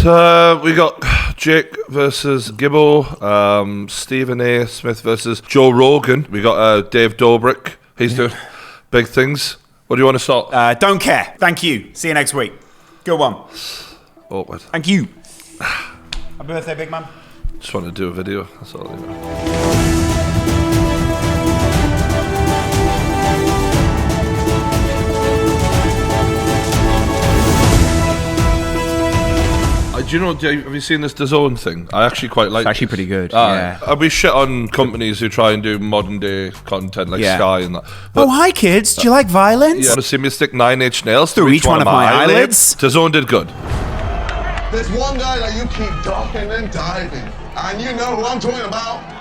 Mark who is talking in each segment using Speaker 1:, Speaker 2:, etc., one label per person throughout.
Speaker 1: We got Jake versus Gibbo, Stephen A. Smith versus Joe Rogan. We got Dave Dobrik. He's doing big things. What do you want to start?
Speaker 2: Don't care. Thank you. See you next week. Good one.
Speaker 1: Awkward.
Speaker 2: Thank you. Happy birthday, big man.
Speaker 1: Just want to do a video. That's all. Do you know, have you seen this DAZN thing? I actually quite like it.
Speaker 2: It's actually pretty good, yeah.
Speaker 1: We shit on companies who try and do modern day content like Sky and that. But,
Speaker 2: hi kids, do you like violence?
Speaker 1: Yeah. Want to see me stick 9-inch nails
Speaker 2: through each one of my eyelids?
Speaker 1: DAZN did good.
Speaker 3: There's one guy that you keep ducking and diving, and you know who I'm talking about.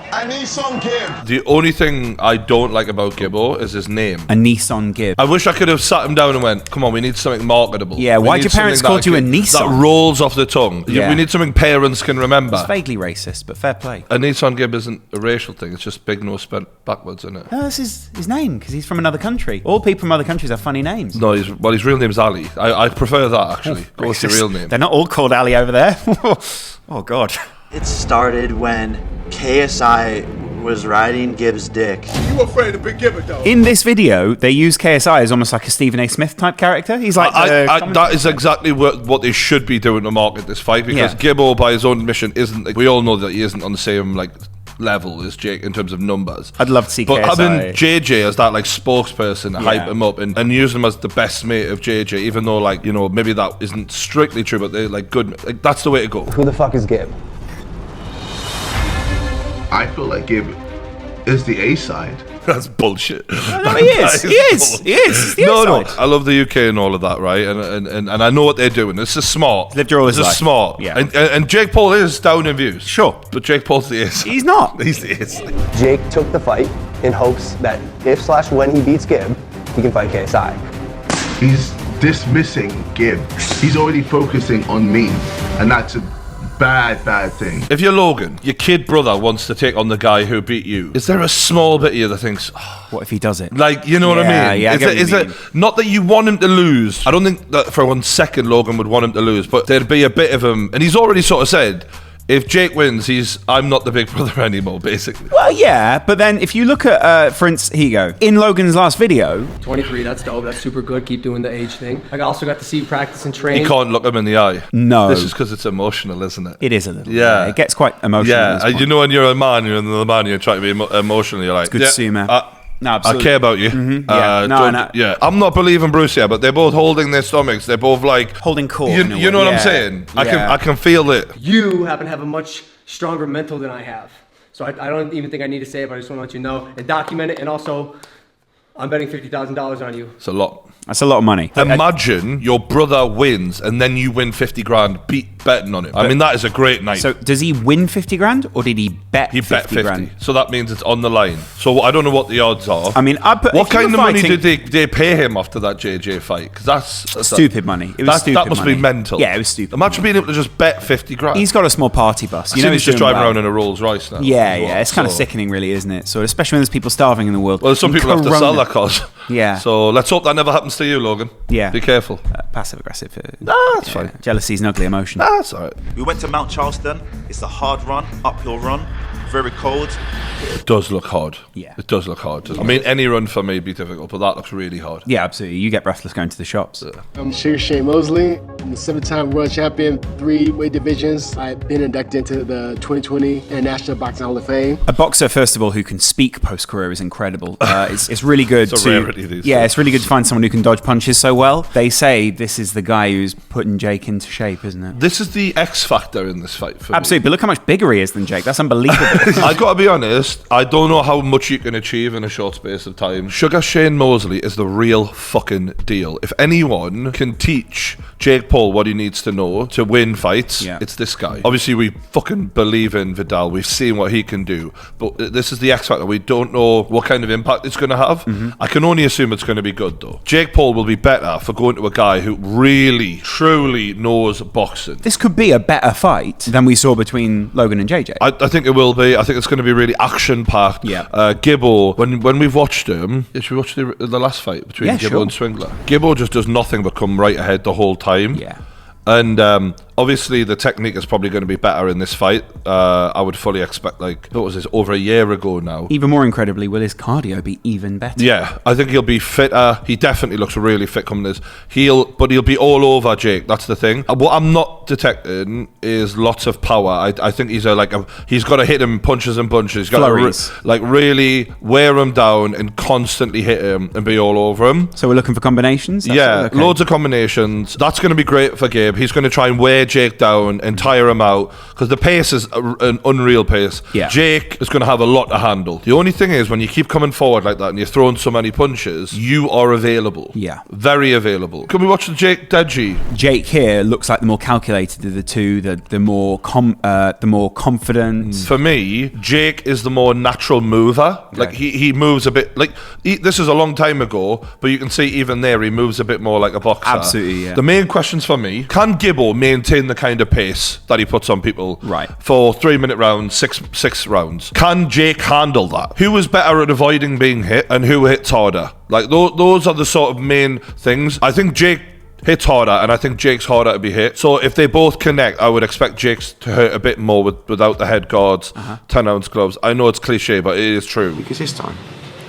Speaker 3: AnEsonGib.
Speaker 1: The only thing I don't like about Gibbo is his name.
Speaker 2: AnEsonGib.
Speaker 1: I wish I could have sat him down and went, come on, we need something marketable.
Speaker 2: Yeah, why'd your parents call you Aneson?
Speaker 1: That rolls off the tongue.
Speaker 2: Yeah.
Speaker 1: We need something parents can remember.
Speaker 2: It's vaguely racist, but fair play.
Speaker 1: AnEsonGib isn't a racial thing, it's just big nose bent backwards, isn't it?
Speaker 2: No, that's his name, because he's from another country. All people from other countries have funny names.
Speaker 1: No, his real name's Ali. I prefer that, actually. Go with your real name.
Speaker 2: They're not all called Ali over there. Oh, God.
Speaker 4: It started when KSI was riding Gibb's dick.
Speaker 3: You afraid of Big Gibber, though?
Speaker 2: In this video, they use KSI as almost like a Stephen A. Smith type character. He's like
Speaker 1: that is exactly what they should be doing to market this fight, because Gibbo, by his own admission, isn't. Like, we all know that he isn't on the same level as Jake in terms of numbers.
Speaker 2: I'd love to see
Speaker 1: but
Speaker 2: KSI.
Speaker 1: Having JJ as that spokesperson to hype him up and use him as the best mate of JJ, even though maybe that isn't strictly true, but they're good. That's the way to go.
Speaker 5: Who the fuck is Gib?
Speaker 6: I feel like Gib is the A side.
Speaker 1: That's bullshit.
Speaker 2: No, he is. He is. He's the
Speaker 1: no.
Speaker 2: A-side.
Speaker 1: I love the UK and all of that, right? And I know what they're doing. This is smart.
Speaker 2: Lived your whole life.
Speaker 1: This is smart.
Speaker 2: Yeah.
Speaker 1: And Jake Paul is down in views.
Speaker 2: Sure.
Speaker 1: But Jake Paul's the A-side.
Speaker 2: He's not.
Speaker 1: He's the A-side.
Speaker 5: Jake took the fight in hopes that if/when he beats Gib, he can fight KSI.
Speaker 6: He's dismissing Gib. He's already focusing on me, and that's a bad thing.
Speaker 1: If you're Logan, your kid brother wants to take on the guy who beat you, is there a small bit of you that thinks,
Speaker 2: what if he does it?
Speaker 1: You know what I mean?
Speaker 2: Yeah,
Speaker 1: is it not that you want him to lose? I don't think that for 1 second Logan would want him to lose, but there'd be a bit of him, and he's already sort of said, if Jake wins, I'm not the big brother anymore, basically.
Speaker 2: Well, yeah, but then if you look at, for instance, here you go. In Logan's last video...
Speaker 7: 23, that's dope, that's super good, keep doing the age thing. I also got to see you practice and train.
Speaker 1: You can't look him in the eye.
Speaker 2: No.
Speaker 1: This is because it's emotional, isn't it?
Speaker 2: It is a little.
Speaker 1: Yeah.
Speaker 2: It gets quite emotional.
Speaker 1: Yeah, you know when you're a man, you're another man, you're trying to be emotional, you're like...
Speaker 2: It's good to see you, man. No, absolutely.
Speaker 1: I care about you.
Speaker 2: Mm-hmm. Yeah.
Speaker 1: Yeah, I'm not believing Bruce here, but they're both holding their stomachs. They're both
Speaker 2: holding court.
Speaker 1: You know what I'm saying? I can feel it.
Speaker 7: You happen to have a much stronger mental than I have. So I don't even think I need to say it, but I just want to let you know and document it. And also, I'm betting $50,000 on you.
Speaker 1: It's a lot.
Speaker 2: That's a lot of money.
Speaker 1: Imagine your brother wins and then you win 50 grand betting on him. I mean, that is a great night.
Speaker 2: So does he win 50 grand or did he bet 50
Speaker 1: He bet 50
Speaker 2: grand?
Speaker 1: So that means it's on the line. So I don't know what the odds are.
Speaker 2: I mean,
Speaker 1: what kind of money did they pay him after that JJ fight? Because that's
Speaker 2: stupid money. It was stupid
Speaker 1: That must
Speaker 2: money.
Speaker 1: be mental.
Speaker 2: Yeah, it was stupid.
Speaker 1: Imagine being able to just bet 50 grand.
Speaker 2: He's got a small party bus.
Speaker 1: You know, he's just driving around in a Rolls Royce now.
Speaker 2: Yeah. It's kind of sickening, really, isn't it? So especially when there's people starving in the world.
Speaker 1: Well, some people have to sell their cars.
Speaker 2: Yeah.
Speaker 1: So let's hope that never happens to you, Logan.
Speaker 2: Yeah.
Speaker 1: Be careful.
Speaker 2: Passive aggressive.
Speaker 1: That's fine.
Speaker 2: Jealousy is an ugly emotion.
Speaker 1: That's all right.
Speaker 8: We went to Mount Charleston. It's a hard run, uphill run, very cold.
Speaker 1: It does look hard.
Speaker 2: Yeah.
Speaker 1: It does look hard. I mean, any run for me would be difficult, but that looks really hard.
Speaker 2: Yeah, absolutely. You get breathless going to the shops.
Speaker 9: I'm Shane Mosley. I'm the 7-time world champion, 3 weight divisions. I've been inducted into the 2020 International Boxing Hall of Fame.
Speaker 2: A boxer, first of all, who can speak post-career is incredible. It's really good
Speaker 1: it's a rarity these days.
Speaker 2: It's really good to find someone who can dodge punches so well. They say this is the guy who's putting Jake into shape, isn't it?
Speaker 1: This is the X factor in this fight for
Speaker 2: Absolutely, but look how much bigger he is than Jake. That's unbelievable.
Speaker 1: I got to be honest, I don't know how much you can achieve in a short space of time. Sugar Shane Mosley is the real fucking deal. If anyone can teach Jake Paul what he needs to know to win fights, it's this guy. Obviously, we fucking believe in Vidal. We've seen what he can do. But this is the X factor. We don't know what kind of impact it's going to have. I can only assume it's going to be good, though. Jake Paul will be better for going to a guy who really, truly knows boxing.
Speaker 2: This could be a better fight than we saw between Logan and JJ.
Speaker 1: I think it will be. I think it's going to be really action-packed.
Speaker 2: Yeah.
Speaker 1: Gibbo, when we've watched him, should we watch the last fight between Gibbo and Swingler? Gibbo just does nothing but come right ahead the whole time.
Speaker 2: Yeah.
Speaker 1: And Obviously, the technique is probably going to be better in this fight. I would fully expect, like, what was this, over a year ago now.
Speaker 2: Even more incredibly, will his cardio be even better?
Speaker 1: Yeah, I think he'll be fitter. He definitely looks really fit coming this. He'll be all over Jake. That's the thing. What I'm not detecting is lots of power. I think he's he's got to hit him punches and bunches. He's got to really wear him down and constantly hit him and be all over him.
Speaker 2: So we're looking for combinations?
Speaker 1: Loads of combinations. That's going to be great for Gabe. He's going to try and wear Jake down and tire him out because the pace is an unreal pace.
Speaker 2: Yeah.
Speaker 1: Jake is going to have a lot to handle. The only thing is when you keep coming forward like that and you're throwing so many punches, you are available.
Speaker 2: Yeah.
Speaker 1: Very available. Can we watch the Jake Deji?
Speaker 2: Jake here looks like the more calculated of the two, the more confident.
Speaker 1: For me, Jake is the more natural mover. Okay. Like he moves a bit like this is a long time ago, but you can see even there he moves a bit more like a boxer.
Speaker 2: Absolutely, yeah.
Speaker 1: The main questions for me: can Gibbo maintain the kind of pace that he puts on people for 3-minute rounds, six rounds? Can Jake handle that? Who is better at avoiding being hit and who hits harder? Like those are the sort of main things. I think Jake hits harder, and I think Jake's harder to be hit. So if they both connect, I would expect Jake's to hurt a bit more without the head guards, 10-ounce gloves. I know it's cliche, but it is true.
Speaker 10: Because this time,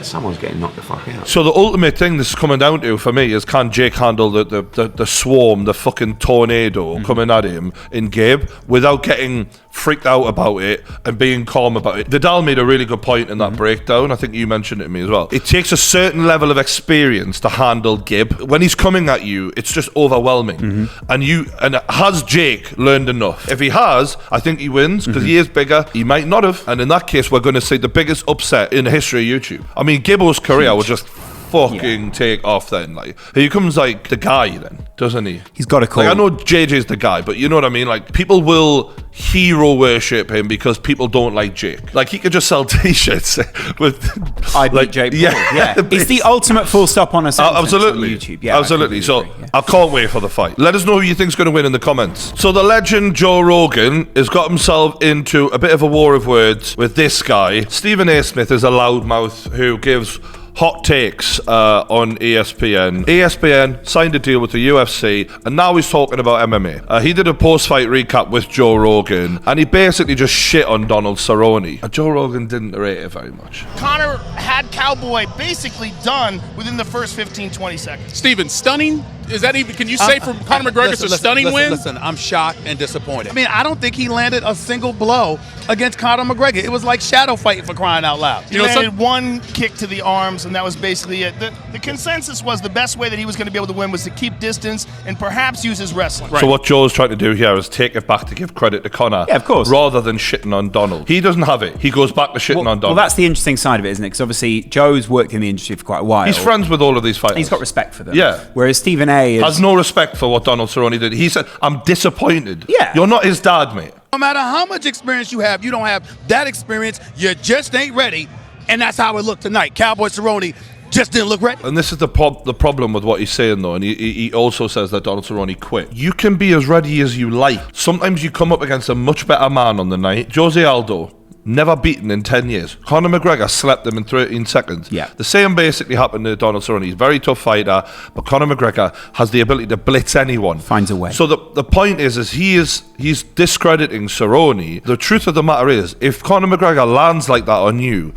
Speaker 10: someone's getting knocked the fuck out.
Speaker 1: So the ultimate thing this is coming down to for me is can Jake handle the swarm, the fucking tornado coming at him in Gabe without getting freaked out about it and being calm about it. Vidal made a really good point in that breakdown. I think you mentioned it to me as well. It takes a certain level of experience to handle Gib. When he's coming at you, it's just overwhelming. And has Jake learned enough? If he has, I think he wins because he is bigger. He might not have. And in that case, we're going to see the biggest upset in the history of YouTube. I mean, Gibbo's career was just fucking take off then. Like, he becomes like the guy then, doesn't he?
Speaker 2: He's got a call.
Speaker 1: Like, I know JJ's the guy, but you know what I mean? Like, people will hero worship him because people don't like Jake. Like, he could just sell t-shirts with
Speaker 2: I'd like Jake Paul. Yeah. It's the ultimate full stop on a sentence
Speaker 1: absolutely.
Speaker 2: on YouTube. Yeah,
Speaker 1: absolutely. So I can't wait for the fight. Let us know who you think's going to win in the comments. So the legend Joe Rogan has got himself into a bit of a war of words with this guy. Stephen A. Smith is a loudmouth who gives hot takes on ESPN. ESPN signed a deal with the UFC, and now he's talking about MMA. He did a post-fight recap with Joe Rogan, and he basically just shit on Donald Cerrone. Joe Rogan didn't rate it very much.
Speaker 11: Conor had Cowboy basically done within the first 15-20 seconds.
Speaker 12: Steven, stunning? Is that even, can you say from Conor McGregor it's a stunning win?
Speaker 13: Listen, I'm shocked and disappointed. I mean, I don't think he landed a single blow against Conor McGregor. It was like shadow fighting, for crying out loud.
Speaker 11: He landed one kick to the arms, and that was basically it. The consensus was the best way that he was going to be able to win was to keep distance and perhaps use his wrestling.
Speaker 1: Right. So what Joe's trying to do here is take it back to give credit to Conor.
Speaker 2: Yeah, of course.
Speaker 1: Rather than shitting on Donald. He doesn't have it. He goes back to shitting on Donald.
Speaker 2: Well, that's the interesting side of it, isn't it? Because obviously Joe's worked in the industry for quite a while.
Speaker 1: He's friends with all of these fighters.
Speaker 2: He's got respect for them.
Speaker 1: Yeah.
Speaker 2: Whereas Stephen A.
Speaker 1: has no respect for what Donald Cerrone did. He said, I'm disappointed.
Speaker 2: Yeah.
Speaker 1: You're not his dad, mate.
Speaker 13: No matter how much experience you have that experience. You just ain't ready. And that's how it looked tonight. Cowboy Cerrone just didn't look ready.
Speaker 1: And this is the problem with what he's saying, though. And he also says that Donald Cerrone quit. You can be as ready as you like. Sometimes you come up against a much better man on the night. Jose Aldo, never beaten in 10 years. Conor McGregor slept him in 13 seconds.
Speaker 2: Yeah.
Speaker 1: The same basically happened to Donald Cerrone. He's a very tough fighter, but Conor McGregor has the ability to blitz anyone.
Speaker 2: Finds a way.
Speaker 1: So the point is he's discrediting Cerrone. The truth of the matter is, if Conor McGregor lands like that on you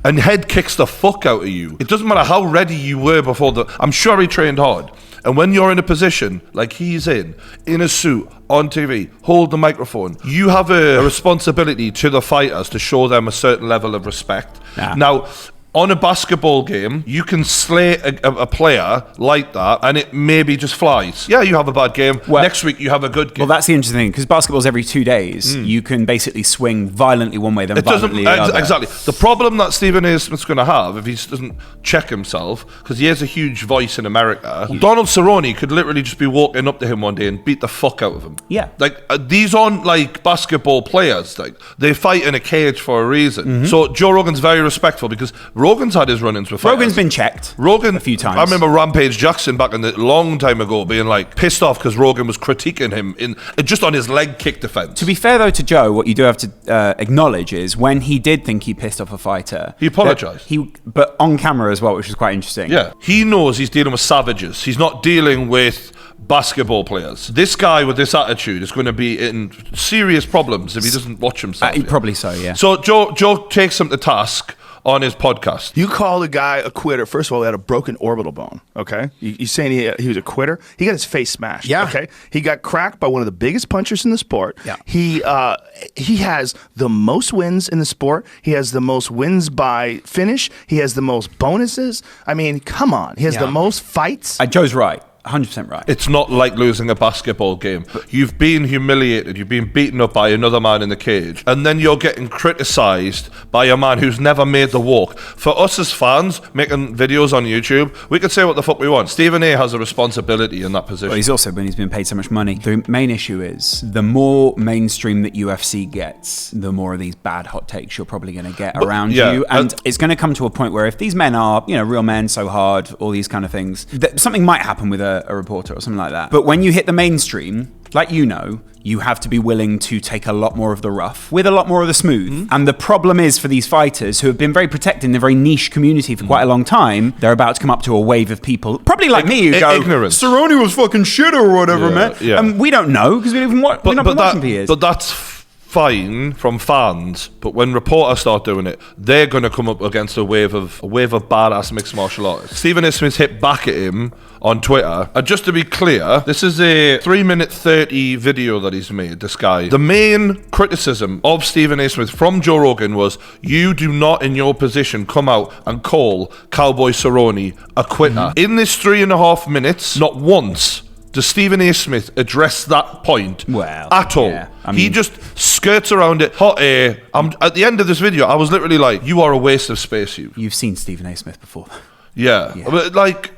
Speaker 1: and head kicks the fuck out of you, it doesn't matter how ready you were before I'm sure he trained hard. And when you're in a position like he's in a suit, on TV, hold the microphone, you have a responsibility to the fighters to show them a certain level of respect.
Speaker 2: Yeah.
Speaker 1: Now, on a basketball game, you can slay a player like that and it maybe just flies. Yeah, you have a bad game. Well, next week you have a good game.
Speaker 2: Well, that's the interesting thing, because basketball's every 2 days. You can basically swing violently one way, then violently the other.
Speaker 1: Exactly. The problem that Stephen A. Smith's going to have if he doesn't check himself, because he has a huge voice in America, Donald Cerrone could literally just be walking up to him one day and beat the fuck out of him.
Speaker 2: Yeah.
Speaker 1: Like, these aren't like basketball players. Like, they fight in a cage for a reason. So Joe Rogan's very respectful because Rogan's had his run-ins with fighters.
Speaker 2: Rogan's been checked a few times.
Speaker 1: I remember Rampage Jackson back in the long time ago being like pissed off because Rogan was critiquing him just on his leg kick defense.
Speaker 2: To be fair though to Joe, what you do have to acknowledge is when he did think he pissed off a fighter,
Speaker 1: he apologized.
Speaker 2: But on camera as well, which is quite interesting.
Speaker 1: Yeah, he knows he's dealing with savages. He's not dealing with basketball players. This guy with this attitude is going to be in serious problems if he doesn't watch himself.
Speaker 2: Probably so, yeah.
Speaker 1: So Joe takes him to task on his podcast.
Speaker 11: You call the guy a quitter. First of all, he had a broken orbital bone, okay? You saying he was a quitter? He got his face smashed, okay? He got cracked by one of the biggest punchers in the sport.
Speaker 2: Yeah.
Speaker 11: He has the most wins in the sport. He has the most wins by finish. He has the most bonuses. I mean, come on. He has the most fights.
Speaker 2: Joe's right. 100% right.
Speaker 1: It's not like losing a basketball game. You've been humiliated. You've been beaten up by another man in the cage. And then you're getting criticised by a man who's never made the walk. For us as fans, making videos on YouTube, we can say what the fuck we want. Stephen A has a responsibility in that position.
Speaker 2: Well, he's been paid so much money. The main issue is the more mainstream that UFC gets, the more of these bad hot takes you're probably going to get around you. And it's going to come to a point where if these men are, real men, so hard, all these kind of things, something might happen with a reporter or something like that. But when you hit the mainstream, like you have to be willing to take a lot more of the rough with a lot more of the smooth. Mm-hmm. And the problem is for these fighters who have been very protected in a very niche community for quite a long time, they're about to come up to a wave of people, probably like me, who go,
Speaker 1: ignorance.
Speaker 2: Cerrone was fucking shit or whatever, man. Yeah. And we don't know because we don't even watch him for years.
Speaker 1: But that's fine from fans, but when reporters start doing it, they're going to come up against a wave of badass mixed martial artists. Stephen A. Smith hit back at him on Twitter, and just to be clear, this is a 3-minute 30 video that he's made, this guy. The main criticism of Stephen A. Smith from Joe Rogan was, you do not in your position come out and call Cowboy Cerrone a quitter. Mm-hmm. In this 3.5 minutes, not once does Stephen A. Smith address that point at all. Yeah, he just skirts around it. Hot air. At the end of this video, I was literally like, you are a waste of space, you.
Speaker 2: You've seen Stephen A. Smith before.
Speaker 1: Yeah. But like,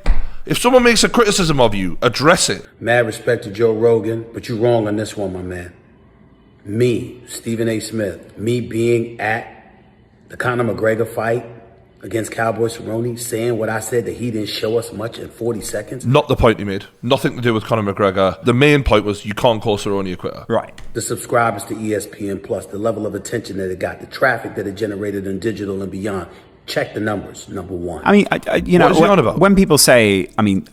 Speaker 1: if someone makes a criticism of you, address it.
Speaker 14: Mad respect to Joe Rogan, but you're wrong on this one, my man. Me, Stephen A. Smith, me being at the Conor McGregor fight against Cowboy Cerrone, saying what I said, that he didn't show us much in 40 seconds.
Speaker 1: Not the point he made. Nothing to do with Conor McGregor. The main point was you can't call Cerrone a quitter.
Speaker 2: Right.
Speaker 14: The subscribers to ESPN Plus, the level of attention that it got, the traffic that it generated in digital and beyond. Check the numbers, number one.
Speaker 2: I mean,
Speaker 1: what is he on about?
Speaker 2: When people say, I think...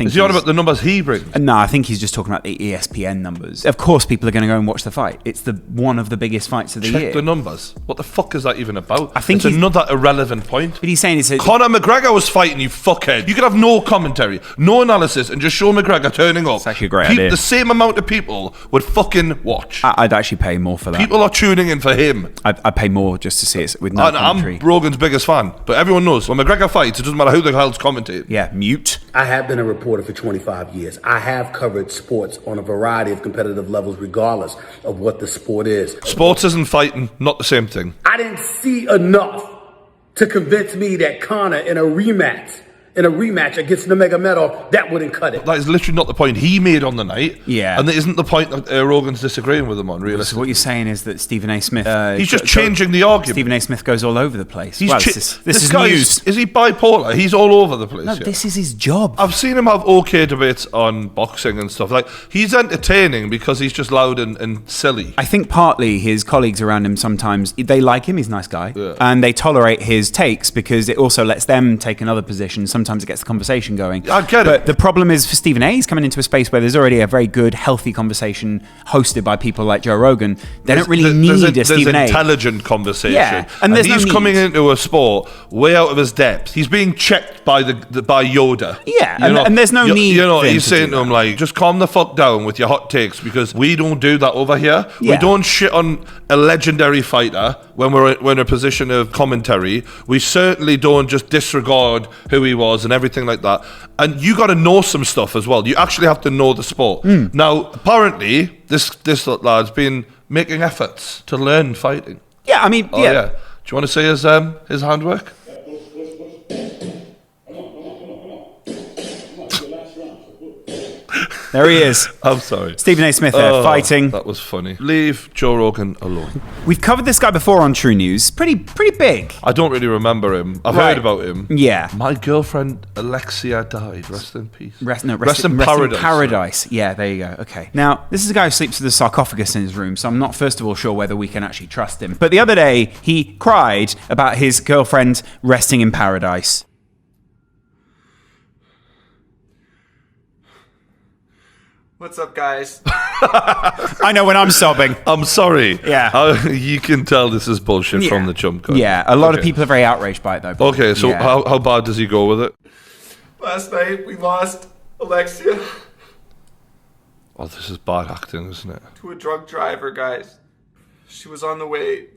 Speaker 1: Is he on about the numbers he brings?
Speaker 2: No, I think he's just talking about the ESPN numbers. Of course, people are going to go and watch the fight. It's one of the biggest fights of the year.
Speaker 1: Check the numbers. What the fuck is that even about? I think it's another irrelevant point.
Speaker 2: But he's saying
Speaker 1: Conor McGregor was fighting, you fuckhead. You could have no commentary, no analysis, and just show McGregor turning up.
Speaker 2: It's actually a great idea.
Speaker 1: The same amount of people would fucking watch.
Speaker 2: I'd actually pay more for that.
Speaker 1: People are tuning in for him.
Speaker 2: I'd pay more just to see it with no commentary.
Speaker 1: I'm Rogan's biggest fan, but everyone knows when McGregor fights, it doesn't matter who the hell's commentating.
Speaker 2: Yeah, mute.
Speaker 14: I have been a reporter for 25 years. I have covered sports on a variety of competitive levels, regardless of what the sport is.
Speaker 1: Sports isn't fighting, not the same thing.
Speaker 14: I didn't see enough to convince me that Conor in a rematch against Nurmagomedov, that wouldn't cut it.
Speaker 1: That is literally not the point he made on the night.
Speaker 2: Yeah.
Speaker 1: And that isn't the point that Rogan's disagreeing with him on, really.
Speaker 2: So what you're saying is that Stephen A. Smith...
Speaker 1: he's just changing the argument.
Speaker 2: Stephen A. Smith goes all over the place. This is
Speaker 1: guy
Speaker 2: news.
Speaker 1: Is he bipolar? He's all over the place.
Speaker 2: No, this is his job.
Speaker 1: I've seen him have okay debates on boxing and stuff. Like, he's entertaining because he's just loud and silly.
Speaker 2: I think partly his colleagues around him sometimes, they like him, he's a nice guy, and they tolerate his takes because it also lets them take another position. Sometimes it gets the conversation going.
Speaker 1: I get it.
Speaker 2: But the problem is for Stephen A, he's coming into a space where there's already a very good, healthy conversation hosted by people like Joe Rogan. They don't really need a Stephen A.
Speaker 1: There's intelligent conversation.
Speaker 2: Yeah, and he's
Speaker 1: coming into a sport way out of his depth. He's being checked by by Yoda.
Speaker 2: Yeah, and there's no need.
Speaker 1: He's saying to him like, just calm the fuck down with your hot takes because we don't do that over here. Yeah. We don't shit on a legendary fighter when we're in a position of commentary. We certainly don't just disregard who he was and everything like that. And you got to know some stuff as well. You actually have to know the sport. Now, apparently, this lad's been making efforts to learn fighting.
Speaker 2: Yeah, I mean,
Speaker 1: Do you want to say his handwork?
Speaker 2: There he is.
Speaker 1: I'm sorry.
Speaker 2: Stephen A. Smith there, fighting.
Speaker 1: That was funny. Leave Joe Rogan alone.
Speaker 2: We've covered this guy before on True News. Pretty big.
Speaker 1: I don't really remember him. I've heard about him.
Speaker 2: Yeah.
Speaker 1: My girlfriend Alexia died. Rest in peace.
Speaker 2: Rest in paradise. Yeah, there you go. Okay. Now, this is a guy who sleeps with a sarcophagus in his room, so I'm not, first of all, sure whether we can actually trust him. But the other day, he cried about his girlfriend resting in paradise.
Speaker 15: What's up, guys?
Speaker 2: I know when I'm sobbing.
Speaker 1: I'm sorry.
Speaker 2: Yeah.
Speaker 1: You can tell this is bullshit from the jump cut.
Speaker 2: Yeah, a lot of people are very outraged by it, though.
Speaker 1: Okay, so how bad does he go with it?
Speaker 15: Last night, we lost Alexia
Speaker 1: Oh, this is bad acting, isn't it?
Speaker 15: to a drunk driver, guys. She was on the way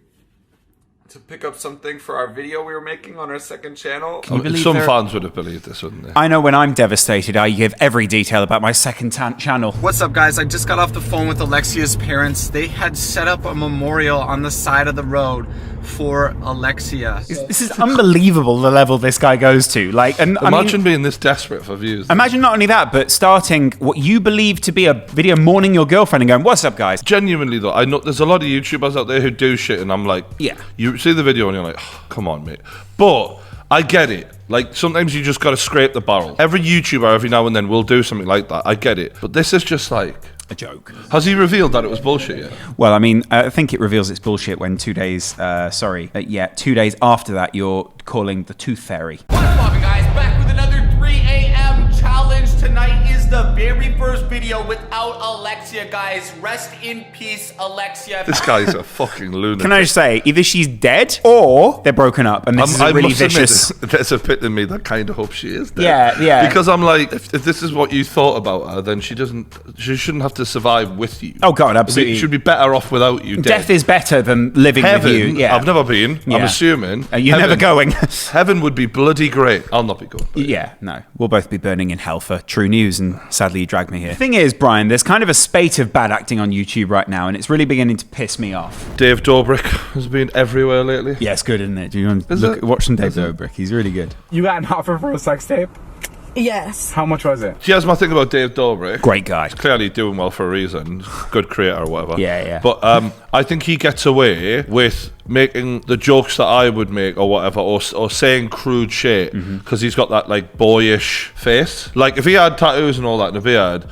Speaker 15: to pick up something for our video we were making on our second channel.
Speaker 1: Some fans would have believed this, wouldn't they?
Speaker 2: I know when I'm devastated, I give every detail about my second channel.
Speaker 16: What's up, guys? I just got off the phone with Alexia's parents. They had set up a memorial on the side of the road for Alexia.
Speaker 2: This is unbelievable, the level this guy goes to. Like, and
Speaker 1: imagine being this desperate for views.
Speaker 2: Imagine not only that, but starting what you believe to be a video mourning your girlfriend and going, "What's up, guys?"
Speaker 1: Genuinely though, I know there's a lot of YouTubers out there who do shit, and I'm like,
Speaker 2: yeah.
Speaker 1: You see the video and you're like, oh, come on, mate. But I get it. Like, sometimes you just got to scrape the barrel. Every YouTuber, every now and then, will do something like that. I get it. But this is just like
Speaker 2: a joke.
Speaker 1: Has he revealed that it was bullshit yet?
Speaker 2: Well, I mean, I think it reveals it's bullshit when 2 days, 2 days after that, you're calling the Tooth Fairy.
Speaker 17: What's poppin', guys? Back with another 3 a.m. challenge. Tonight is the very first video without Alexia, guys. Rest in peace, Alexia.
Speaker 1: This guy's a fucking lunatic.
Speaker 2: Can I just say, either she's dead or they're broken up, and this is a really vicious.
Speaker 1: There's a bit in me that kind of hopes she is dead.
Speaker 2: Yeah.
Speaker 1: Because I'm like, if this is what you thought about her, then she shouldn't have to survive with you.
Speaker 2: Oh God, absolutely.
Speaker 1: She should be better off without you.
Speaker 2: Death is better than living
Speaker 1: Heaven,
Speaker 2: with you. Yeah,
Speaker 1: I've never been.
Speaker 2: Yeah.
Speaker 1: I'm assuming.
Speaker 2: You're never going.
Speaker 1: Heaven would be bloody great. I'll not be going.
Speaker 2: Yeah, no. We'll both be burning in hell for true news, and sadly you dragged me here. The thing is, Brian, there's kind of a spate of bad acting on YouTube right now, and it's really beginning to piss me off.
Speaker 1: Dave Dobrik has been everywhere lately.
Speaker 2: Yeah, it's good, isn't it? Do you want to watch some Dave Dobrik? He's really good.
Speaker 18: You got an offer for a sex tape?
Speaker 19: Yes.
Speaker 18: How much was it?
Speaker 1: Here's my thing about Dave Dobrik.
Speaker 2: Great guy.
Speaker 1: He's clearly doing well for a reason. Good creator or whatever.
Speaker 2: Yeah.
Speaker 1: But I think he gets away with making the jokes that I would make or whatever, or saying crude shit, because he's got that like boyish face. Like if he had tattoos and all that and a beard,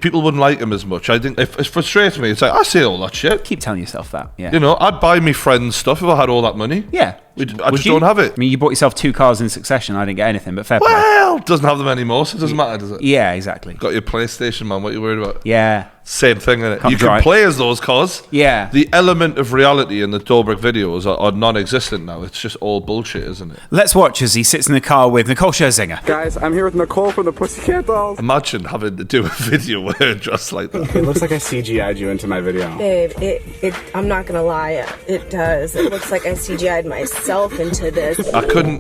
Speaker 1: people wouldn't like him as much. I think it frustrates me. It's like, I say all that shit.
Speaker 2: Keep telling yourself that. Yeah.
Speaker 1: You know, I'd buy me friends stuff if I had all that money.
Speaker 2: Yeah.
Speaker 1: I just don't have it.
Speaker 2: I mean, you bought yourself 2 cars in succession. I didn't get anything, but fair play.
Speaker 1: Well, doesn't have them anymore, so it doesn't matter, does it?
Speaker 2: Yeah, exactly.
Speaker 1: Got your PlayStation, man. What are you worried about?
Speaker 2: Yeah.
Speaker 1: Same thing, innit?
Speaker 2: Can't
Speaker 1: You can
Speaker 2: drive.
Speaker 1: play as those cars.
Speaker 2: Yeah.
Speaker 1: The element of reality in the Dobrik videos are non-existent now. It's just all bullshit, isn't it?
Speaker 2: Let's watch as he sits in the car with Nicole Scherzinger.
Speaker 18: Guys, I'm here with Nicole from the Pussycat Dolls.
Speaker 1: Imagine having to do a video where you're dressed like that.
Speaker 18: It looks like I CGI'd you into my video.
Speaker 19: Babe, I'm not gonna lie, it does. It looks like I CGI'd myself into this.
Speaker 1: I couldn't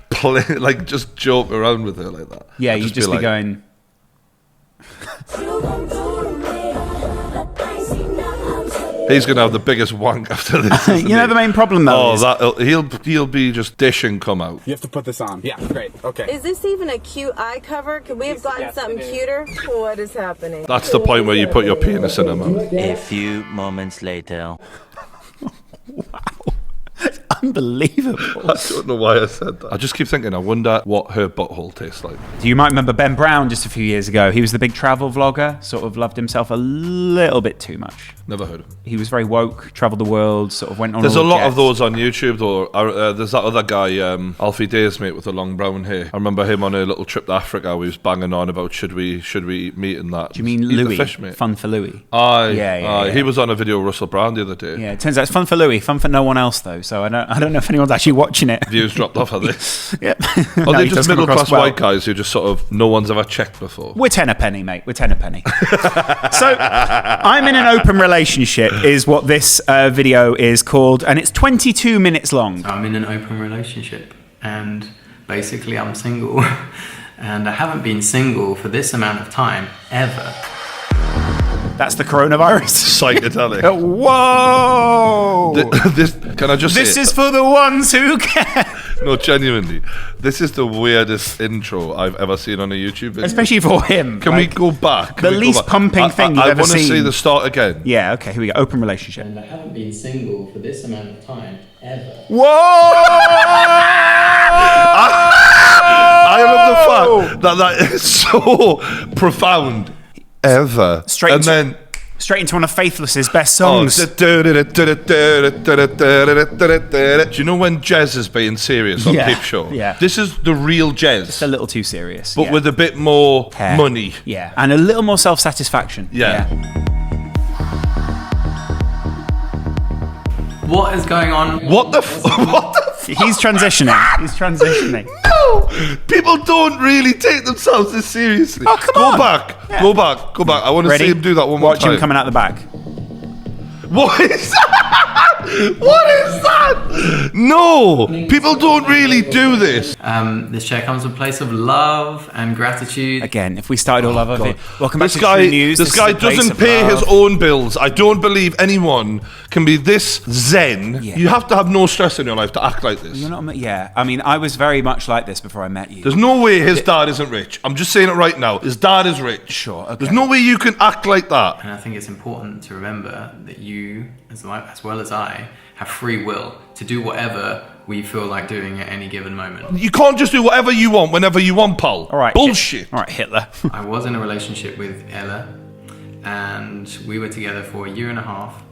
Speaker 1: play, just joke around with her like that.
Speaker 2: Yeah,
Speaker 1: I'd
Speaker 2: you'd just be
Speaker 1: like,
Speaker 2: going.
Speaker 1: He's gonna have the biggest wank after this.
Speaker 2: You know the main problem though.
Speaker 1: He'll be just dishing come out.
Speaker 18: You have to put this on. Yeah, great. Okay.
Speaker 19: Is this even a cute eye cover? Could we have gotten something cuter? What is happening?
Speaker 1: That's the point where you put your penis in her mouth.
Speaker 20: A few moments later.
Speaker 2: Unbelievable.
Speaker 1: I don't know why I said that. I just keep thinking, I wonder what her butthole tastes like.
Speaker 2: You might remember Ben Brown just a few years ago. He was the big travel vlogger, sort of loved himself a little bit too much.
Speaker 1: Never heard of him.
Speaker 2: He was very woke, travelled the world, sort of went on.
Speaker 1: There's
Speaker 2: all
Speaker 1: a lot
Speaker 2: jets.
Speaker 1: of those on YouTube though. There's that other guy, Alfie Days, mate, with the long brown hair. I remember him on a little trip to Africa. We was banging on about should we meet in that.
Speaker 2: Do you mean
Speaker 1: Eat
Speaker 2: Louis?
Speaker 1: the fish, mate.
Speaker 2: Fun for Louis.
Speaker 1: Aye,
Speaker 2: yeah.
Speaker 1: He was on a video with Russell Brand the other day.
Speaker 2: Yeah, it turns out it's fun for Louis, fun for no one else though. So I don't know if anyone's actually watching it.
Speaker 1: Views dropped off, are they?
Speaker 2: Yep.
Speaker 1: Are
Speaker 2: No,
Speaker 1: they
Speaker 2: he
Speaker 1: just
Speaker 2: does come
Speaker 1: middle class
Speaker 2: across well.
Speaker 1: white guys who just sort of no one's ever checked before?
Speaker 2: We're 10 a penny, mate. We're 10 a penny. So, I'm in an open relationship, is what this video is called, and it's 22 minutes long.
Speaker 21: I'm in an open relationship, and basically I'm single, and I haven't been single for this amount of time ever.
Speaker 2: That's the coronavirus.
Speaker 1: Psychedelic.
Speaker 2: Whoa!
Speaker 1: Can I just say
Speaker 2: This is for the ones who care.
Speaker 1: No, genuinely, this is the weirdest intro I've ever seen on a YouTube video.
Speaker 2: Especially for him.
Speaker 1: Can we go back?
Speaker 2: The least pumping thing you've ever seen.
Speaker 1: I want to see the start again.
Speaker 2: Yeah, okay, here we go. Open relationship.
Speaker 21: And I haven't been single for this amount of time ever.
Speaker 2: Whoa!
Speaker 1: I love the fact that is so profound. Ever.
Speaker 2: Straight
Speaker 1: and then
Speaker 2: Straight into one of Faithless's best songs.
Speaker 1: Do you know when Jez is being serious on Peep Show?
Speaker 2: Yeah.
Speaker 1: This is the real Jez.
Speaker 2: It's a little too serious.
Speaker 1: But with a bit more money.
Speaker 2: Yeah. And a little more self-satisfaction.
Speaker 1: Yeah.
Speaker 21: What is going on?
Speaker 1: What the fuck?
Speaker 2: He's transitioning. He's transitioning.
Speaker 1: No! People don't really take themselves this seriously.
Speaker 2: Oh, come on.
Speaker 1: Go back.
Speaker 2: Yeah.
Speaker 1: Go back. Go back. I want to
Speaker 2: Ready?
Speaker 1: see him do that one more
Speaker 2: Watch
Speaker 1: time.
Speaker 2: him coming out the back.
Speaker 1: What is that? What is that? No! People don't really do this.
Speaker 21: This chair comes from a place of love and gratitude.
Speaker 2: Again, if we started all over it. Welcome back
Speaker 1: This
Speaker 2: to
Speaker 1: guy,
Speaker 2: True News.
Speaker 1: this guy doesn't pay his own bills. I don't believe anyone can be this zen.
Speaker 2: Yeah.
Speaker 1: You have to have no stress in your life to act like this.
Speaker 2: You're not. Yeah. I mean, I was very much like this before I met you.
Speaker 1: There's no way his dad isn't rich. I'm just saying it right now. His dad is rich.
Speaker 2: Sure. Okay.
Speaker 1: There's no way you can act like that.
Speaker 21: And I think it's important to remember that you, as well as I, have free will to do whatever we feel like doing at any given moment.
Speaker 1: You can't just do whatever you want whenever you want, pal.
Speaker 2: All right.
Speaker 1: Bullshit.
Speaker 2: All right, Hitler.
Speaker 21: I was in a relationship with Ella, and we were together for 1.5 years.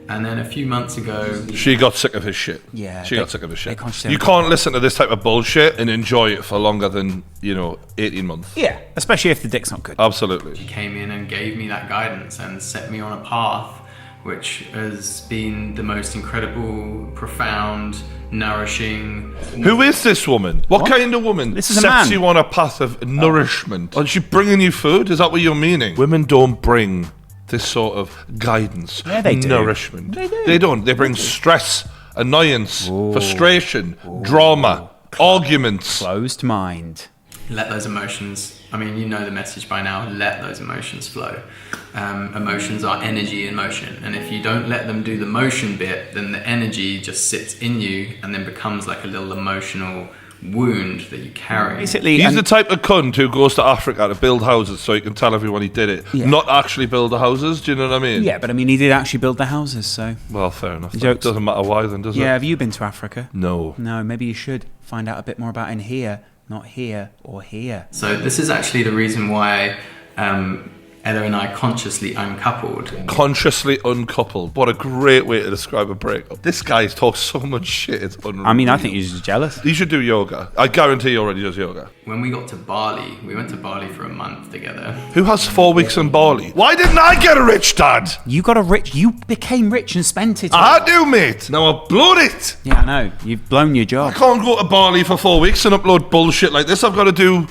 Speaker 21: And then a few months ago,
Speaker 1: She got sick of his shit.
Speaker 2: Yeah,
Speaker 1: She got sick of his shit.
Speaker 2: consciously
Speaker 1: You can't listen to this type of bullshit and enjoy it for longer than, 18 months.
Speaker 2: Yeah, especially if the dick's not good.
Speaker 1: Absolutely.
Speaker 21: she came in and gave me that guidance and set me on a path which has been the most incredible, profound, nourishing.
Speaker 1: Who is this woman? What kind of woman
Speaker 2: This is a
Speaker 1: sets
Speaker 2: man.
Speaker 1: you on a path of nourishment? Is she bringing you food? Is that what you're meaning? Women don't bring this sort of guidance,
Speaker 2: Yeah, they do.
Speaker 1: nourishment.
Speaker 2: They do.
Speaker 1: They don't. They bring stress, annoyance, frustration, drama, arguments.
Speaker 2: Closed mind.
Speaker 21: Let those emotions, I mean, you know the message by now, let those emotions flow. Emotions are energy in motion, and if you don't let them do the motion bit, then the energy just sits in you and then becomes like a little emotional wound that you carry.
Speaker 2: Basically,
Speaker 1: He's the type of cunt who goes to Africa to build houses so he can tell everyone he did it.
Speaker 2: Yeah.
Speaker 1: Not actually build the houses, do you know what I mean?
Speaker 2: Yeah, but I mean, he did actually build the houses, so.
Speaker 1: Well, fair enough. That
Speaker 2: Jokes.
Speaker 1: doesn't matter why then, does it?
Speaker 2: Yeah, have you been to Africa?
Speaker 1: No.
Speaker 2: No, maybe you should find out a bit more about in here, not here or here.
Speaker 21: So this is actually the reason why Ella and I consciously uncoupled.
Speaker 1: Consciously uncoupled. What a great way to describe a breakup. This guy talks so much shit, it's unreal.
Speaker 2: I mean, I think he's just jealous.
Speaker 1: He should do yoga. I guarantee he already does yoga.
Speaker 21: When we got to Bali, we went to Bali for a month together.
Speaker 1: Who has 4 weeks in Bali? Why didn't I get a rich dad?
Speaker 2: You became rich and spent it.
Speaker 1: I do, mate. Now I've blown it.
Speaker 2: Yeah, I know. You've blown your
Speaker 1: I
Speaker 2: job.
Speaker 1: can't go to Bali for 4 weeks and upload bullshit like this. I've got to do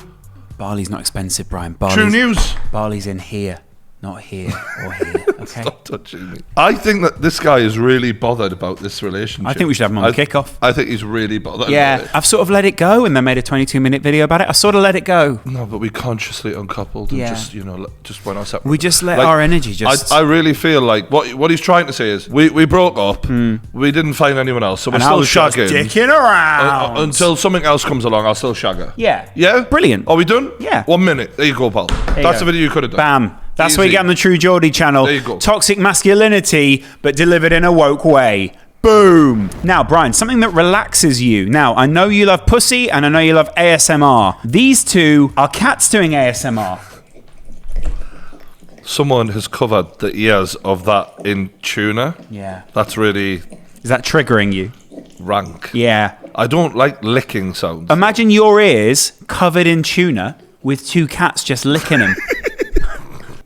Speaker 2: Bali's not expensive, Brian.
Speaker 1: True News.
Speaker 2: Bali's in here, not here or here. Okay.
Speaker 1: Stop touching me. I think that this guy is really bothered about this relationship.
Speaker 2: I think we should have him on the kickoff.
Speaker 1: I think he's really bothered
Speaker 2: Yeah,
Speaker 1: about it.
Speaker 2: I've sort of let it go, and they made a 22-minute video about it. I sort of let it go.
Speaker 1: No, but we consciously uncoupled and
Speaker 2: Yeah.
Speaker 1: just went our separate.
Speaker 2: We just let our energy just.
Speaker 1: I really feel like what he's trying to say is we broke up. We didn't find anyone else, so we're
Speaker 2: And I
Speaker 1: still
Speaker 2: was just
Speaker 1: shagging.
Speaker 2: dicking around.
Speaker 1: Until something else comes along, I'll still shag her.
Speaker 2: Yeah.
Speaker 1: Yeah?
Speaker 2: Brilliant.
Speaker 1: Are we done?
Speaker 2: Yeah.
Speaker 1: 1 minute. There you go, pal.
Speaker 2: you
Speaker 1: That's
Speaker 2: go.
Speaker 1: the video you could have done.
Speaker 2: Bam. That's what you
Speaker 1: Easy.
Speaker 2: get on the True Geordie channel.
Speaker 1: There you go.
Speaker 2: Toxic masculinity, but delivered in a woke way. Boom. Now, Brian, something that relaxes you. Now, I know you love pussy and I know you love ASMR. These two are cats doing ASMR.
Speaker 1: Someone has covered the ears of that in tuna.
Speaker 2: Yeah.
Speaker 1: That's really
Speaker 2: Is that triggering you?
Speaker 1: rank.
Speaker 2: Yeah.
Speaker 1: I don't like licking sounds.
Speaker 2: Imagine your ears covered in tuna with two cats just licking them.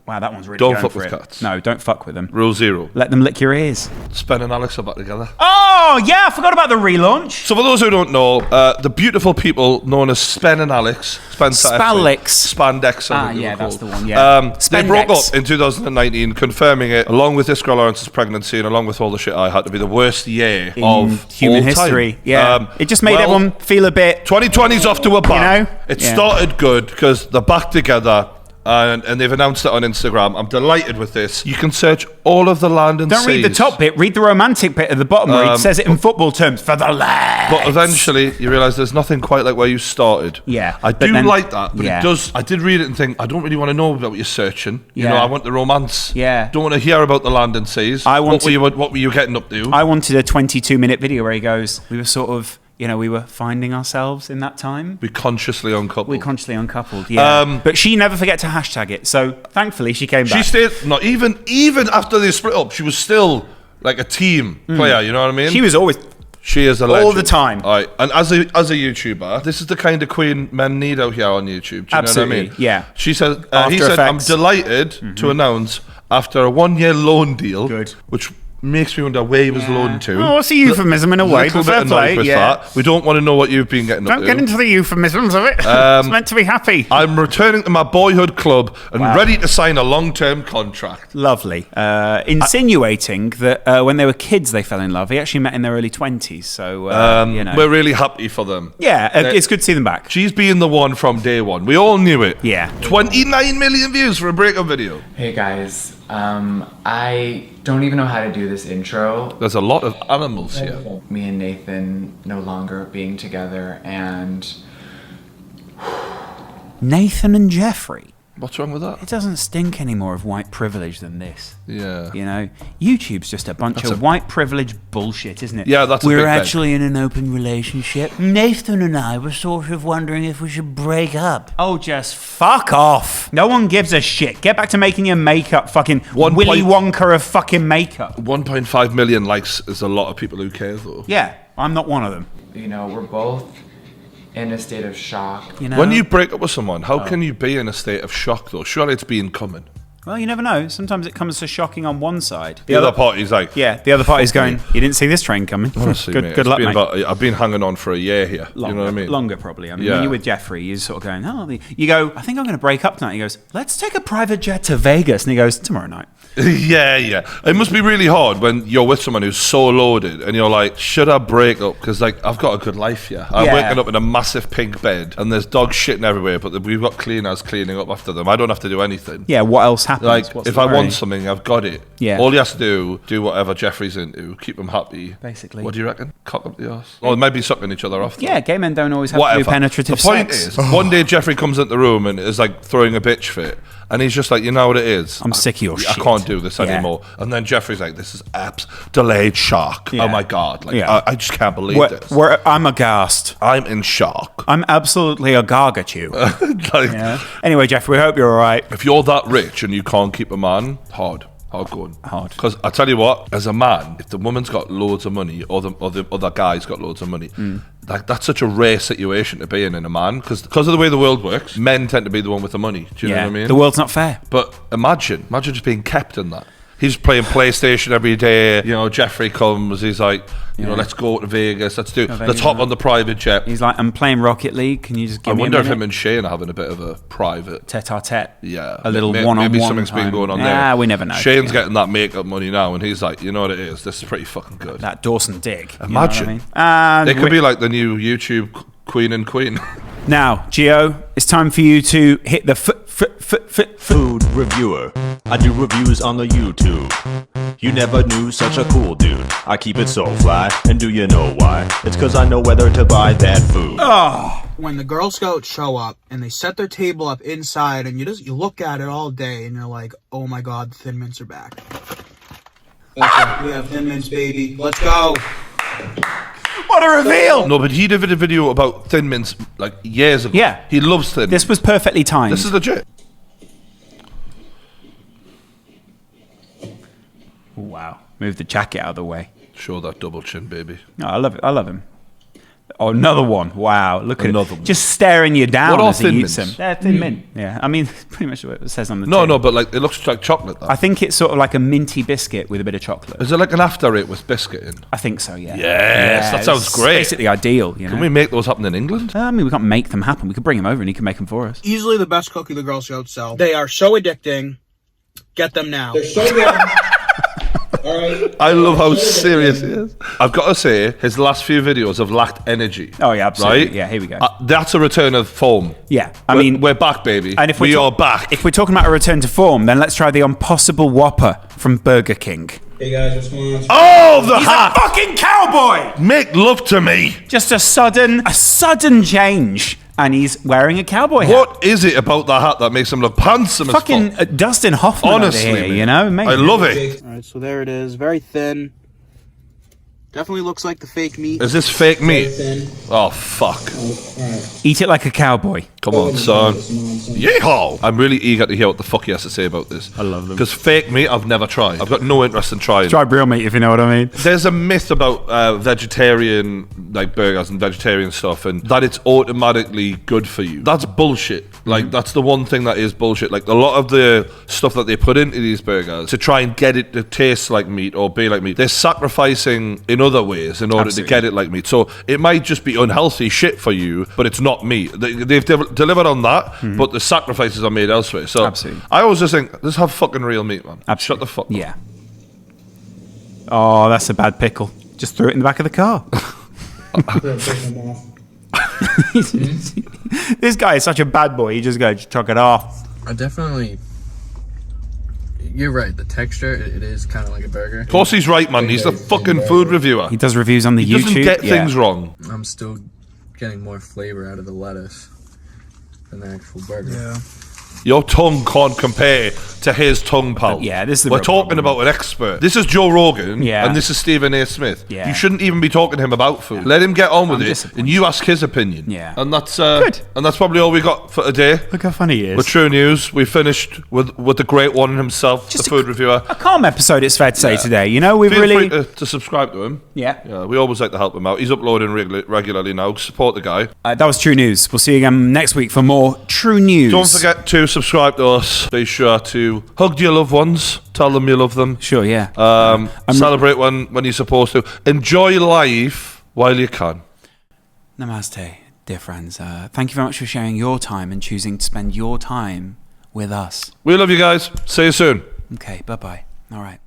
Speaker 2: Wow, that one's really
Speaker 1: Don't
Speaker 2: going
Speaker 1: fuck
Speaker 2: for
Speaker 1: with
Speaker 2: it.
Speaker 1: cats.
Speaker 2: No, don't fuck with them.
Speaker 1: Rule 0.
Speaker 2: Let them lick your ears.
Speaker 1: Spen and Alex are back together.
Speaker 2: Oh, yeah, I forgot about the relaunch.
Speaker 1: So for those who don't know, the beautiful people known as Spen and Alex, Spencer
Speaker 2: Spalix.
Speaker 1: Spandex,
Speaker 2: Ah,
Speaker 1: I think they
Speaker 2: yeah,
Speaker 1: were
Speaker 2: that's
Speaker 1: called.
Speaker 2: the one, yeah.
Speaker 1: They broke
Speaker 2: Spandex.
Speaker 1: up in 2019, confirming it, along with Iskra Lawrence's pregnancy and along with all the shit I had, to be the worst year
Speaker 2: In
Speaker 1: of
Speaker 2: human
Speaker 1: all
Speaker 2: history.
Speaker 1: time.
Speaker 2: Yeah. It just made everyone feel a bit...
Speaker 1: 2020's off to a bang.
Speaker 2: You know?
Speaker 1: It
Speaker 2: Yeah.
Speaker 1: started good because they're back together. And they've announced it on Instagram. I'm delighted with this. You can search all of the land and
Speaker 2: Don't read the
Speaker 1: seas.
Speaker 2: top bit, read the romantic bit at the bottom where it says it in football terms, for the lads.
Speaker 1: But eventually, you realise there's nothing quite like where you started.
Speaker 2: Yeah,
Speaker 1: I
Speaker 2: but
Speaker 1: do
Speaker 2: then-
Speaker 1: like that, but
Speaker 2: yeah.
Speaker 1: it does. I did read it and think, I don't really want to know about what you're searching. You know,
Speaker 2: Yeah.
Speaker 1: I want the romance.
Speaker 2: Yeah.
Speaker 1: Don't want to hear about the land and seas.
Speaker 2: I
Speaker 1: what
Speaker 2: wanted-
Speaker 1: were you getting up to?
Speaker 2: I wanted a 22-minute video where he goes, we were sort of... you know, we were finding ourselves in that time.
Speaker 1: We consciously
Speaker 2: uncoupled, yeah. But she never forget to hashtag it. So thankfully she came back.
Speaker 1: She stayed, not even after they split up, she was still like a team player, you know what I mean?
Speaker 2: She is
Speaker 1: a legend.
Speaker 2: all the time.
Speaker 1: All right. And as a YouTuber, this is the kind of queen men need out here on YouTube. Do you
Speaker 2: Absolutely,
Speaker 1: know what I mean?
Speaker 2: yeah.
Speaker 1: She said,
Speaker 2: After
Speaker 1: he said, I'm
Speaker 2: Effects.
Speaker 1: delighted to announce after a 1-year loan deal, which makes me wonder where he was loaned to.
Speaker 2: Oh, it's a euphemism in a way, but fair play.
Speaker 1: With that. We don't want to know what you've been getting up to.
Speaker 2: Don't get into the euphemisms of it. It's meant to be happy.
Speaker 1: I'm returning to my boyhood club and ready to sign a long-term contract.
Speaker 2: Lovely. Insinuating that when they were kids they fell in love. He actually met in their early 20s, so you know.
Speaker 1: We're really happy for them.
Speaker 2: Yeah, it's good to see them back.
Speaker 1: She's been the one from day one. We all knew it.
Speaker 2: Yeah.
Speaker 1: 29 million views for a breakup video.
Speaker 4: Hey guys, I don't even know how to do this intro.
Speaker 1: There's a lot of animals here.
Speaker 4: Me and Nathan no longer being together, and
Speaker 2: Nathan and Jeffrey.
Speaker 1: What's wrong with that?
Speaker 2: It doesn't stink any more of white privilege than this.
Speaker 1: Yeah.
Speaker 2: You know, YouTube's just a bunch of white privilege bullshit, isn't it?
Speaker 1: Yeah, that's a
Speaker 2: We're
Speaker 1: big thing.
Speaker 2: actually in an open relationship. Nathan and I were sort of wondering if we should break up. Oh, just fuck off. No one gives a shit. Get back to making your makeup, fucking Willy Wonka of fucking makeup.
Speaker 1: 1.5 million likes is a lot of people who care, though.
Speaker 2: Yeah, I'm not one of them.
Speaker 4: you know, we're both in a state of shock.
Speaker 2: You know?
Speaker 1: When you break up with someone, how can you be in a state of shock, though? Surely it's been coming.
Speaker 2: Well, you never know. Sometimes it comes to shocking on one side.
Speaker 1: The other party's like...
Speaker 2: Yeah, the other party's going, you didn't see this train coming.
Speaker 1: Honestly,
Speaker 2: good,
Speaker 1: mate,
Speaker 2: good luck, mate.
Speaker 1: I've been hanging on for a year here.
Speaker 2: Longer,
Speaker 1: you know what I mean?
Speaker 2: Longer, probably. I mean, when you're with Jeffrey, you're sort of going, you go, I think I'm going to break up tonight. He goes, let's take a private jet to Vegas. And he goes, tomorrow night.
Speaker 1: yeah. It must be really hard when you're with someone who's so loaded and you're like, should I break up? Because, like, I've got a good life here. I'm waking up in a massive pink bed and there's dogs shitting everywhere, but we've got cleaners cleaning up after them. I don't have to do anything.
Speaker 2: Yeah, what else happens?
Speaker 1: Like,
Speaker 2: What's
Speaker 1: if
Speaker 2: the
Speaker 1: I
Speaker 2: worry?
Speaker 1: want something, I've got it.
Speaker 2: Yeah.
Speaker 1: All he has to do whatever Jeffrey's into, keep him happy.
Speaker 2: Basically.
Speaker 1: What do you reckon? Cock up the arse? Or maybe sucking each other off.
Speaker 2: Yeah, gay men don't always have to do penetrative
Speaker 1: The point
Speaker 2: sex.
Speaker 1: is, one day Jeffrey comes into the room and is like throwing a bitch fit, and he's just like, you know what it is?
Speaker 2: I'm sick of your shit.
Speaker 1: I can't do this anymore. And then Jeffrey's like, this is delayed shock.
Speaker 2: Yeah.
Speaker 1: Oh my God. Like,
Speaker 2: Yeah.
Speaker 1: I just can't believe this.
Speaker 2: I'm aghast.
Speaker 1: I'm in shock.
Speaker 2: I'm absolutely agog at you. Anyway, Jeffrey, we hope you're all right.
Speaker 1: If you're that rich and you can't keep a man, hard going. Because I tell you what, as a man, if the woman's got loads of money or the other guy's got loads of money, that's such a rare situation to be in a man. Because of the way the world works, men tend to be the one with the money. Do you know what I mean?
Speaker 2: The world's not fair.
Speaker 1: But imagine just being kept in that. He's playing PlayStation every day. You know, Jeffrey comes. He's like, you know, let's go to Vegas. Let's hop on the private jet.
Speaker 2: He's like, I'm playing Rocket League. Can you just give me a minute?
Speaker 1: I wonder if him and Shane are having a bit of a private
Speaker 2: tete-a-tete.
Speaker 1: Yeah,
Speaker 2: a little one-on-one.
Speaker 1: Maybe something's been going on there.
Speaker 2: Yeah, we never know.
Speaker 1: Shane's getting that makeup money now, and he's like, you know what it is? This is pretty fucking good.
Speaker 2: That Dawson dig.
Speaker 1: Imagine.
Speaker 2: You know what I mean?
Speaker 1: They could be like the new YouTube queen and queen.
Speaker 2: Now, Gio, it's time for you to hit the
Speaker 22: food reviewer. I do reviews on the YouTube. You never knew such a cool dude. I keep it so fly, and do you know why? It's cause I know whether to buy that food.
Speaker 23: When the Girl Scouts show up and they set their table up inside and you look at it all day and you're like, oh my God, the Thin Mints are back. That's right, we have Thin Mints, baby. Let's go.
Speaker 2: What a reveal!
Speaker 1: No, but he did a video about Thin Mints like years ago.
Speaker 2: Yeah.
Speaker 1: He loves Thin
Speaker 2: This was perfectly timed.
Speaker 1: This is legit.
Speaker 2: Wow. Move the jacket out of the way.
Speaker 1: Show that double chin, baby.
Speaker 2: No, I love it. I love him. Oh, another one. Wow. Look at
Speaker 1: Another
Speaker 2: him.
Speaker 1: one.
Speaker 2: Just staring you down
Speaker 1: What are
Speaker 2: as he
Speaker 1: Thin
Speaker 2: eats them.
Speaker 1: Mints?
Speaker 2: They're Thin Mint. Yeah. I mean, pretty much what it says on the tin.
Speaker 1: No, but like it looks like chocolate. Though.
Speaker 2: I think it's sort of like a minty biscuit with a bit of chocolate.
Speaker 1: Is it like an after it with biscuit in?
Speaker 2: I think so, yeah.
Speaker 1: Yes, that sounds
Speaker 2: it's
Speaker 1: great.
Speaker 2: Basically ideal, you know.
Speaker 1: Can we make those happen in England?
Speaker 2: I mean, we can't make them happen. We could bring him over and he can make them for us.
Speaker 23: Easily the best cookie the Girl Scouts sell. They are so addicting. Get them now. They're so good. All right.
Speaker 1: I love how serious he is. I've got to say, his last few videos have lacked energy.
Speaker 2: Oh, yeah, absolutely.
Speaker 1: Right?
Speaker 2: Yeah, here we go.
Speaker 1: That's a return of form.
Speaker 2: Yeah,
Speaker 1: we're back, baby.
Speaker 2: And if
Speaker 1: we are back.
Speaker 2: If we're talking about a return to form, then let's try the Impossible Whopper from Burger King.
Speaker 23: Hey guys, what's going on?
Speaker 1: Oh, the
Speaker 2: He's
Speaker 1: hat!
Speaker 2: a fucking cowboy!
Speaker 1: Make love to me.
Speaker 2: Just a sudden change. And he's wearing a cowboy hat.
Speaker 1: What is it about the hat that makes him look handsome as fuck?
Speaker 2: Fucking Dustin Hoffman
Speaker 1: Honestly,
Speaker 2: over here,
Speaker 1: man.
Speaker 2: you know? Amazing.
Speaker 1: I love it.
Speaker 23: All right, so there it is. Very thin. Definitely looks like the fake meat.
Speaker 1: Is this fake meat? Oh, fuck.
Speaker 2: Eat it like a cowboy.
Speaker 1: Come on, son. Yeehaw! I'm really eager to hear what the fuck he has to say about this.
Speaker 2: I love them.
Speaker 1: Because fake meat, I've never tried. I've got no interest in trying.
Speaker 2: Try real meat, if you know what I mean.
Speaker 1: There's a myth about vegetarian like burgers and vegetarian stuff, and that it's automatically good for you. That's bullshit. Like, that's the one thing that is bullshit. Like, a lot of the stuff that they put into these burgers to try and get it to taste like meat or be like meat, they're sacrificing in other ways in order to get it like meat. So it might just be unhealthy shit for you, but it's not meat. They've delivered on that, but the sacrifices are made elsewhere. So I always just think, let's have fucking real meat, man. Shut the fuck up.
Speaker 2: Yeah. Oh, that's a bad pickle. Just threw it in the back of the car. This guy is such a bad boy. He just goes, chuck it off.
Speaker 3: I definitely... You're right. The texture, it is kind of like a burger.
Speaker 1: Of course he's right, man. He's the fucking food reviewer.
Speaker 2: He does reviews on the YouTube.
Speaker 1: He doesn't get things wrong.
Speaker 3: I'm still getting more flavor out of the lettuce than the actual burger.
Speaker 23: Yeah.
Speaker 1: Your tongue can't compare to his tongue, pal.
Speaker 2: Yeah, this is the
Speaker 1: We're
Speaker 2: real
Speaker 1: talking about an expert. This is Joe Rogan, and this is Stephen A. Smith.
Speaker 2: Yeah.
Speaker 1: You shouldn't even be talking to him about food. Let him get on with it, and you ask his opinion.
Speaker 2: Yeah.
Speaker 1: And that's good. And that's probably all we got for today.
Speaker 2: Look how funny he is.
Speaker 1: With True News, we finished with the great one himself, the food reviewer.
Speaker 2: A calm episode, it's fair to say, today. You know, we've
Speaker 1: Feel
Speaker 2: really...
Speaker 1: free to subscribe to him.
Speaker 2: Yeah.
Speaker 1: We always like to help him out. He's uploading regularly now. Support the guy.
Speaker 2: That was True News. We'll see you again next week for more True News.
Speaker 1: Don't forget to subscribe to us. Be sure to hug your loved ones. Tell them you love them.
Speaker 2: Sure, yeah.
Speaker 1: Celebrate when you're supposed to. Enjoy life while you can.
Speaker 2: Namaste, dear friends. Thank you very much for sharing your time and choosing to spend your time with us.
Speaker 1: We love you guys. See you soon.
Speaker 2: Okay, bye-bye. All right.